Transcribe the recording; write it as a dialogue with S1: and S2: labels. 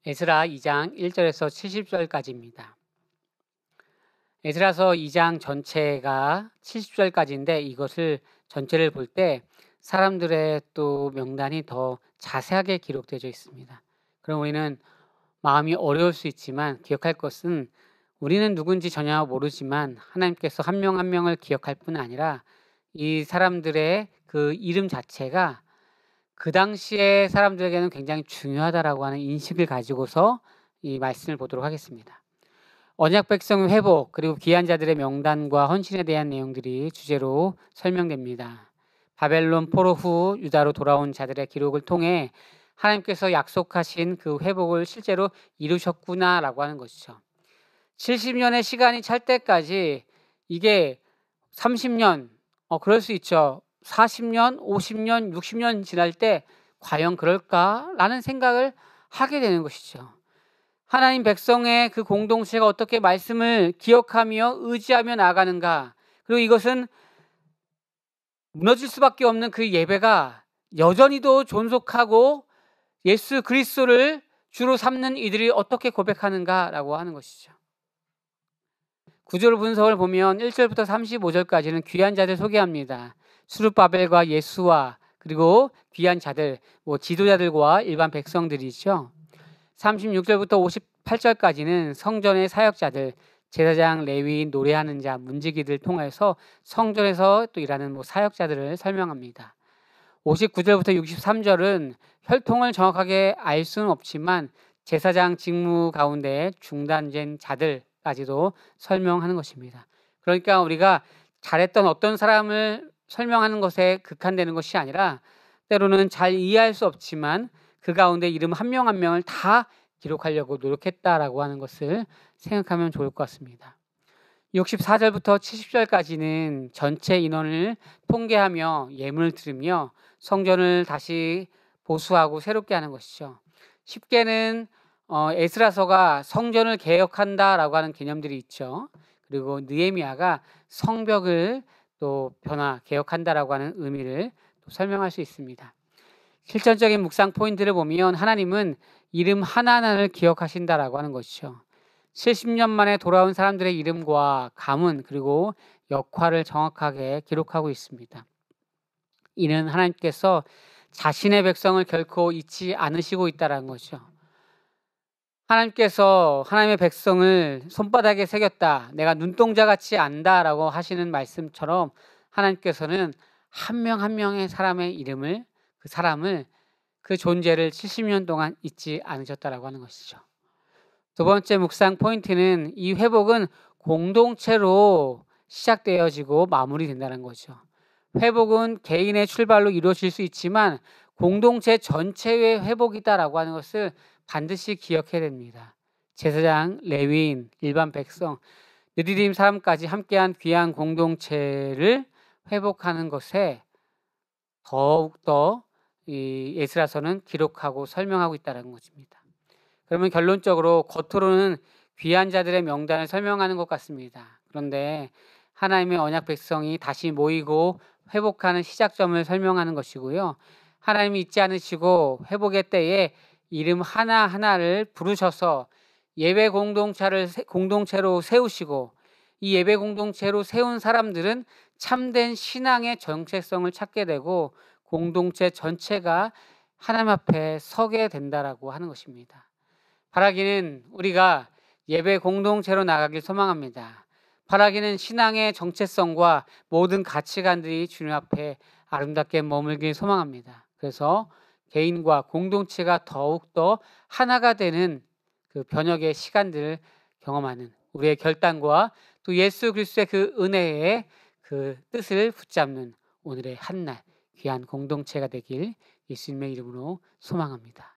S1: 에스라 2장 1절에서 70절까지입니다. 에스라서 2장 전체가 70절까지인데 이것을 전체를 볼 때 사람들의 또 명단이 더 자세하게 기록되어 있습니다. 그럼 우리는 마음이 어려울 수 있지만 기억할 것은 우리는 누군지 전혀 모르지만 하나님께서 한 명 한 명을 기억할 뿐 아니라 이 사람들의 그 이름 자체가 그 당시에 사람들에게는 굉장히 중요하다라고 하는 인식을 가지고서 이 말씀을 보도록 하겠습니다. 언약 백성의 회복 그리고 귀한 자들의 명단과 헌신에 대한 내용들이 주제로 설명됩니다. 바벨론 포로 후 유다로 돌아온 자들의 기록을 통해 하나님께서 약속하신 그 회복을 실제로 이루셨구나라고 하는 것이죠. 70년의 시간이 찰 때까지 이게 30년, 그럴 수 있죠. 40년, 50년, 60년 지날 때 과연 그럴까라는 생각을 하게 되는 것이죠. 하나님 백성의 그 공동체가 어떻게 말씀을 기억하며 의지하며 나아가는가, 그리고 이것은 무너질 수밖에 없는 그 예배가 여전히도 존속하고 예수 그리스도를 주로 삼는 이들이 어떻게 고백하는가라고 하는 것이죠. 구절 분석을 보면 1절부터 35절까지는 귀한 자들 소개합니다. 수룹바벨과 예수와 그리고 귀한 자들, 지도자들과 일반 백성들이죠. 36절부터 58절까지는 성전의 사역자들, 제사장, 레위인, 노래하는 자, 문지기들 통해서 성전에서 또 일하는 사역자들을 설명합니다. 59절부터 63절은 혈통을 정확하게 알 수는 없지만 제사장 직무 가운데 중단된 자들까지도 설명하는 것입니다. 그러니까 우리가 잘했던 어떤 사람을 설명하는 것에 극한되는 것이 아니라 때로는 잘 이해할 수 없지만 그 가운데 이름 한 명 한 명을 다 기록하려고 노력했다라고 하는 것을 생각하면 좋을 것 같습니다. 64절부터 70절까지는 전체 인원을 통계하며 예문을 들으며 성전을 다시 보수하고 새롭게 하는 것이죠. 10개는 에스라서가 성전을 개혁한다라고 하는 개념들이 있죠. 그리고 느헤미야가 성벽을 또 개혁한다라고 하는 의미를 또 설명할 수 있습니다. 실전적인 묵상 포인트를 보면 하나님은 이름 하나하나를 기억하신다라고 하는 것이죠. 70년 만에 돌아온 사람들의 이름과 가문 그리고 역할을 정확하게 기록하고 있습니다. 이는 하나님께서 자신의 백성을 결코 잊지 않으시고 있다는 것이죠. 하나님께서 하나님의 백성을 손바닥에 새겼다, 내가 눈동자같이 안다라고 하시는 말씀처럼 하나님께서는 한 명 한 명의 사람의 이름을, 그 사람을, 그 존재를 70년 동안 잊지 않으셨다라고 하는 것이죠. 두 번째 묵상 포인트는 이 회복은 공동체로 시작되어지고 마무리된다는 거죠. 회복은 개인의 출발로 이루어질 수 있지만 공동체 전체의 회복이다라고 하는 것을 반드시 기억해야 됩니다. 제사장, 레위인, 일반 백성, 느디딤 사람까지 함께한 귀한 공동체를 회복하는 것에 더욱더 이 에스라서는 기록하고 설명하고 있다는 것입니다. 그러면 결론적으로 겉으로는 귀한 자들의 명단을 설명하는 것 같습니다. 그런데 하나님의 언약 백성이 다시 모이고 회복하는 시작점을 설명하는 것이고요. 하나님이 잊지 않으시고 회복의 때에 이름 하나하나를 부르셔서 예배 공동체로 세우시고 이 예배 공동체로 세운 사람들은 참된 신앙의 정체성을 찾게 되고 공동체 전체가 하나님 앞에 서게 된다라고 하는 것입니다. 바라기는 우리가 예배 공동체로 나가길 소망합니다. 바라기는 신앙의 정체성과 모든 가치관들이 주님 앞에 아름답게 머물길 소망합니다. 그래서 개인과 공동체가 더욱더 하나가 되는 그 변혁의 시간들을 경험하는 우리의 결단과 또 예수 그리스도의 그 은혜의 그 뜻을 붙잡는 오늘의 한날 귀한 공동체가 되길 예수님의 이름으로 소망합니다.